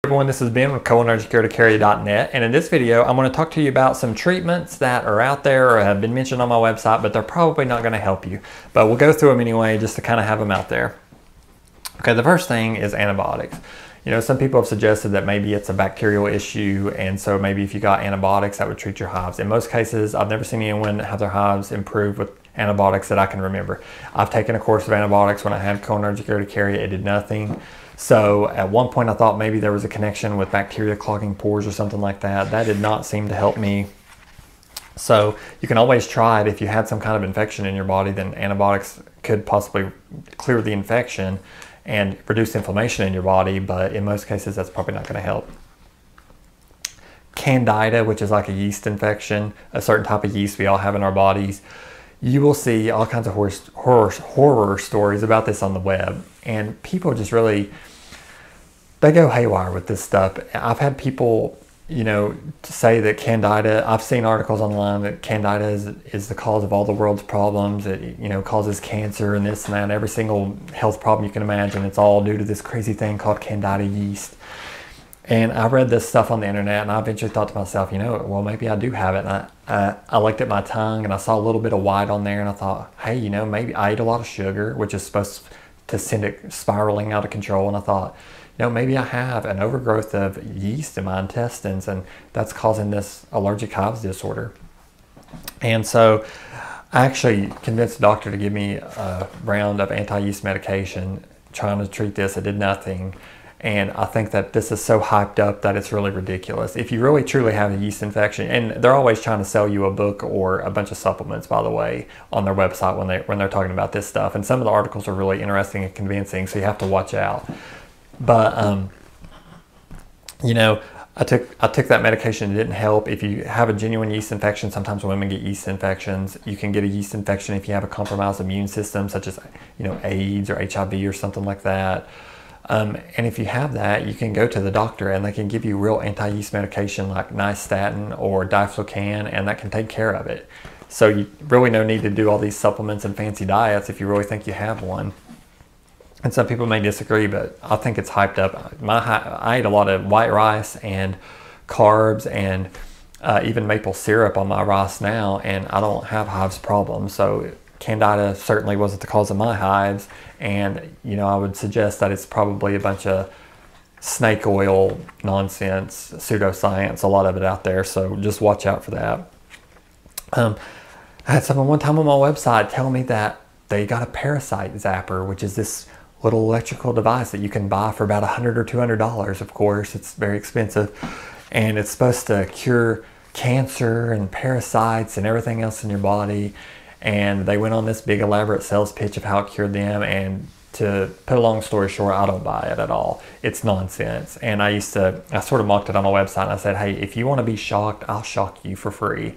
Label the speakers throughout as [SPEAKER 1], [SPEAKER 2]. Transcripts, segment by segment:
[SPEAKER 1] Everyone, this is Ben with Cholinergic and in this video I'm going to talk to you about some treatments that are out there or have been mentioned on my website, but they're probably not going to help you. But we'll go through them anyway just to kind of have them out there. Okay, the first thing is antibiotics. You know, some people have suggested that maybe it's a bacterial issue, and so maybe if you got antibiotics that would treat your hives. In most cases, I've never seen anyone have their hives improve with antibiotics that I can remember. I've taken a course of antibiotics when I had cholinergic urticaria. It did nothing. So at one point I thought maybe there was a connection with bacteria clogging pores or something like that. That did not seem to help me. So you can always try it. If you had some kind of infection in your body, then antibiotics could possibly clear the infection and reduce inflammation in your body, but in most cases that's probably not going to help. Candida, which is like a yeast infection, a certain type of yeast we all have in our bodies. You will see all kinds of horror stories about this on the web, and people just really, they go haywire with this stuff. I've had people, you know, say that Candida, I've seen articles online that Candida is the cause of all the world's problems. It, you know, causes cancer and this and that, and every single health problem you can imagine. It's all due to this crazy thing called Candida yeast. And I read this stuff on the internet, and I eventually thought to myself, you know, well, maybe I do have it. And I looked at my tongue and I saw a little bit of white on there, and I thought, hey, you know, maybe I ate a lot of sugar, which is supposed to send it spiraling out of control. And I thought, you know, maybe I have an overgrowth of yeast in my intestines, and that's causing this allergic hives disorder. And so I actually convinced the doctor to give me a round of anti-yeast medication trying to treat this. It did nothing. And I think that this is so hyped up that it's really ridiculous. If you really truly have a yeast infection, and they're always trying to sell you a book or a bunch of supplements, by the way, on their website when they're talking about this stuff. And some of the articles are really interesting and convincing, so you have to watch out. But you know, I took that medication. It didn't help. If you have a genuine yeast infection, sometimes women get yeast infections. You can get a yeast infection if you have a compromised immune system, such as, you know, AIDS or HIV or something like that. And if you have that, you can go to the doctor and they can give you real anti-yeast medication like nystatin or diflucan, and that can take care of it. So you really no need to do all these supplements and fancy diets if you really think you have one. And some people may disagree, but I think it's hyped up. I ate a lot of white rice and carbs and even maple syrup on my rice now, and I don't have hives problems. So Candida certainly wasn't the cause of my hives, and you know, I would suggest that it's probably a bunch of snake oil nonsense, pseudoscience, a lot of it out there, so just watch out for that. I had someone one time on my website tell me that they got a Parasite zapper, which is this little electrical device that you can buy for about $100 or $200. Of course, it's very expensive, and it's supposed to cure cancer and parasites and everything else in your body. And they went on this big elaborate sales pitch of how it cured them, and to put a long story short, I don't buy it at all. It's nonsense. And I sort of mocked it on my website, and I said, hey, if you want to be shocked, I'll shock you for free.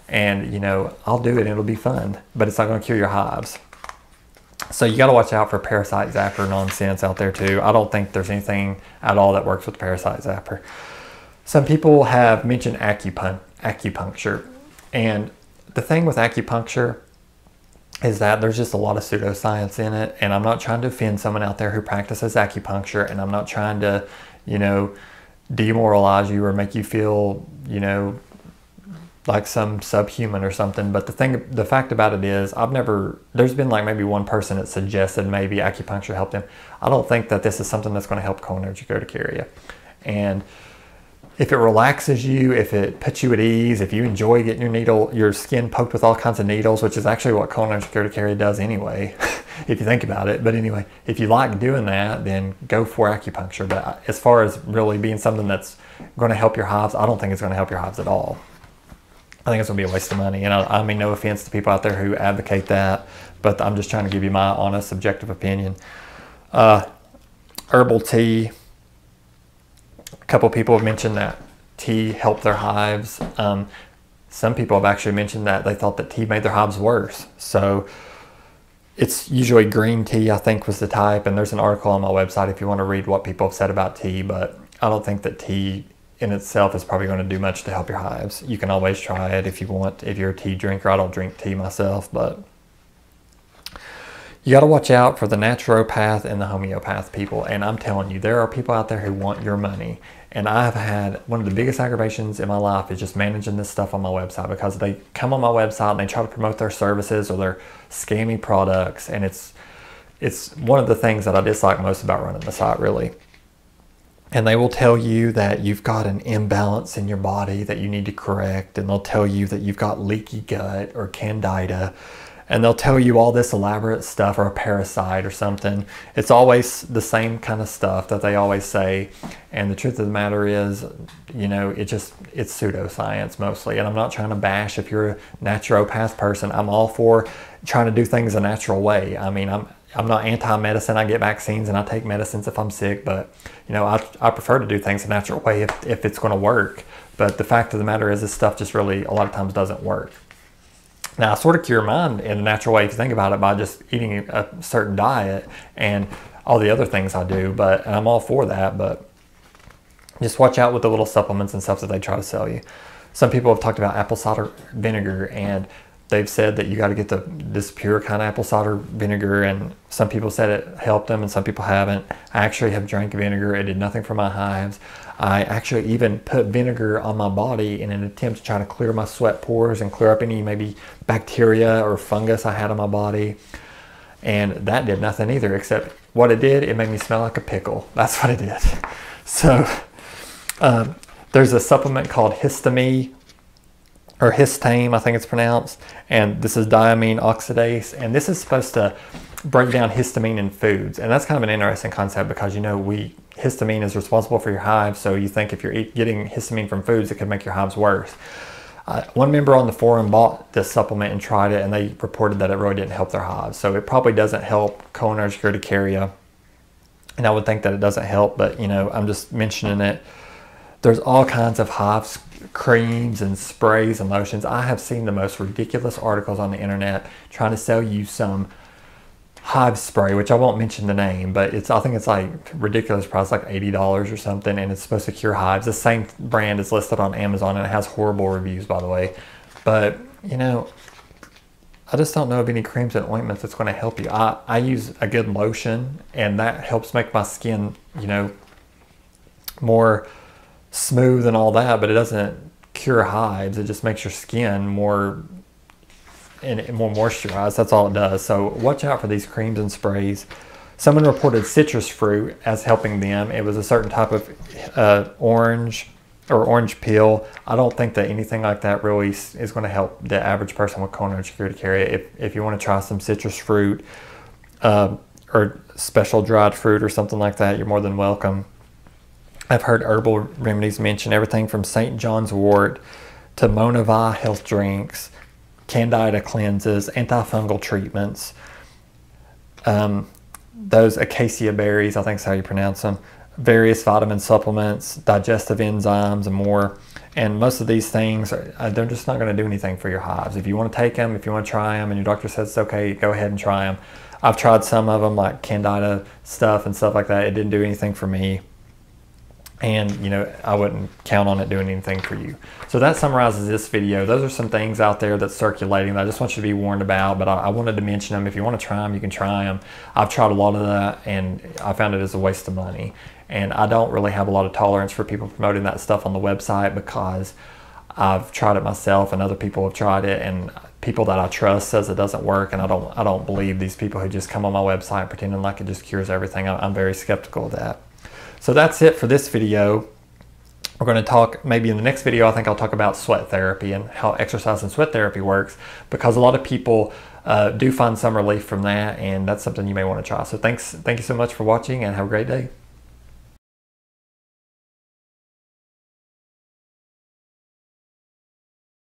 [SPEAKER 1] And you know, I'll do it and it'll be fun, but it's not going to cure your hives. So you got to watch out for Parasite zapper nonsense out there too. I don't think there's anything at all that works with Parasite zapper. Some people have mentioned acupuncture, and the thing with acupuncture is that there's just a lot of pseudoscience in it, and I'm not trying to offend someone out there who practices acupuncture, and I'm not trying to, you know, demoralize you or make you feel, you know, like some subhuman or something. But the fact about it is, there's been like maybe one person that suggested maybe acupuncture helped them. I don't think that this is something that's going to help cholinergic urticaria. And if it relaxes you, if it puts you at ease, if you enjoy getting your skin poked with all kinds of needles, which is actually what cholinergic urticaria does anyway, if you think about it. But anyway, if you like doing that, then go for acupuncture. But as far as really being something that's going to help your hives, I don't think it's going to help your hives at all. I think it's going to be a waste of money. And I mean no offense to people out there who advocate that, but I'm just trying to give you my honest, subjective opinion. Herbal tea. A couple people have mentioned that tea helped their hives. Some people have actually mentioned that they thought that tea made their hives worse. So it's usually green tea, I think, was the type. And there's an article on my website if you want to read what people have said about tea. But I don't think that tea in itself is probably going to do much to help your hives. You can always try it if you want. If you're a tea drinker, I don't drink tea myself, but You got to watch out for the naturopath and the homeopath people. And I'm telling you, there are people out there who want your money. And I've had one of the biggest aggravations in my life is just managing this stuff on my website, because they come on my website and they try to promote their services or their scammy products. And it's one of the things that I dislike most about running the site, really. And they will tell you that you've got an imbalance in your body that you need to correct. And they'll tell you that you've got leaky gut or Candida. And they'll tell you all this elaborate stuff, or a parasite or something. It's always the same kind of stuff that they always say. And the truth of the matter is, you know, it's pseudoscience mostly. And I'm not trying to bash if you're a naturopath person. I'm all for trying to do things a natural way. I mean, I'm not anti-medicine. I get vaccines and I take medicines if I'm sick, but you know, I prefer to do things a natural way if it's going to work. But the fact of the matter is, this stuff just really a lot of times doesn't work. Now, I sort of cure your mind in a natural way if you think about it, by just eating a certain diet and all the other things I do. But and I'm all for that, but just watch out with the little supplements and stuff that they try to sell you. Some people have talked about apple cider vinegar, and they've said that you got to get this pure kind of apple cider vinegar, and some people said it helped them and some people haven't. I actually have drank vinegar. It did nothing for my hives. I actually even put vinegar on my body in an attempt to try to clear my sweat pores and clear up any maybe bacteria or fungus I had on my body. And that did nothing either, except what it did, it made me smell like a pickle. That's what it did. So there's a supplement called Histamine, or Histamine, I think it's pronounced, and this is diamine oxidase, and this is supposed to break down histamine in foods. And that's kind of an interesting concept, because you know, histamine is responsible for your hives, so you think if you're getting histamine from foods, it could make your hives worse. One member on the forum bought this supplement and tried it, and they reported that it really didn't help their hives. So it probably doesn't help cholinergic urticaria, and I would think that it doesn't help, but you know, I'm just mentioning it. There's all kinds of hives creams and sprays and lotions. I have seen the most ridiculous articles on the internet trying to sell you some hive spray, which I won't mention the name, but I think it's like ridiculous price, like $80 or something, and it's supposed to cure hives. The same brand is listed on Amazon, and it has horrible reviews, by the way. But you know, I just don't know of any creams and ointments that's going to help you. I use a good lotion, and that helps make my skin, you know, more smooth and all that, but it doesn't cure hives. It just makes your skin more moisturized. That's all it does. So watch out for these creams and sprays. Someone reported citrus fruit as helping them. It was a certain type of orange peel. I don't think that anything like that really is going to help the average person with cholinergic urticaria. If you want to try some citrus fruit or special dried fruit or something like that, you're more than welcome. I've heard herbal remedies mention everything from St. John's wort to Monavie health drinks, Candida cleanses, antifungal treatments, those acacia berries, I think is how you pronounce them, various vitamin supplements, digestive enzymes, and more. And most of these things, they're just not going to do anything for your hives. If you want to take them, if you want to try them, and your doctor says it's okay, go ahead and try them. I've tried some of them, like Candida stuff and stuff like that. It didn't do anything for me. And you know, I wouldn't count on it doing anything for you. So that summarizes this video. Those are some things out there that's circulating that I just want you to be warned about, but I wanted to mention them. If you want to try them, you can try them. I've tried a lot of that, and I found it as a waste of money. And I don't really have a lot of tolerance for people promoting that stuff on the website, because I've tried it myself and other people have tried it, and people that I trust says it doesn't work, and I don't believe these people who just come on my website pretending like it just cures everything. I'm very skeptical of that. So that's it for this video. We're going to talk, maybe in the next video, I think I'll talk about sweat therapy and how exercise and sweat therapy works, because a lot of people do find some relief from that, and that's something you may want to try. So thank you so much for watching, and have a great day.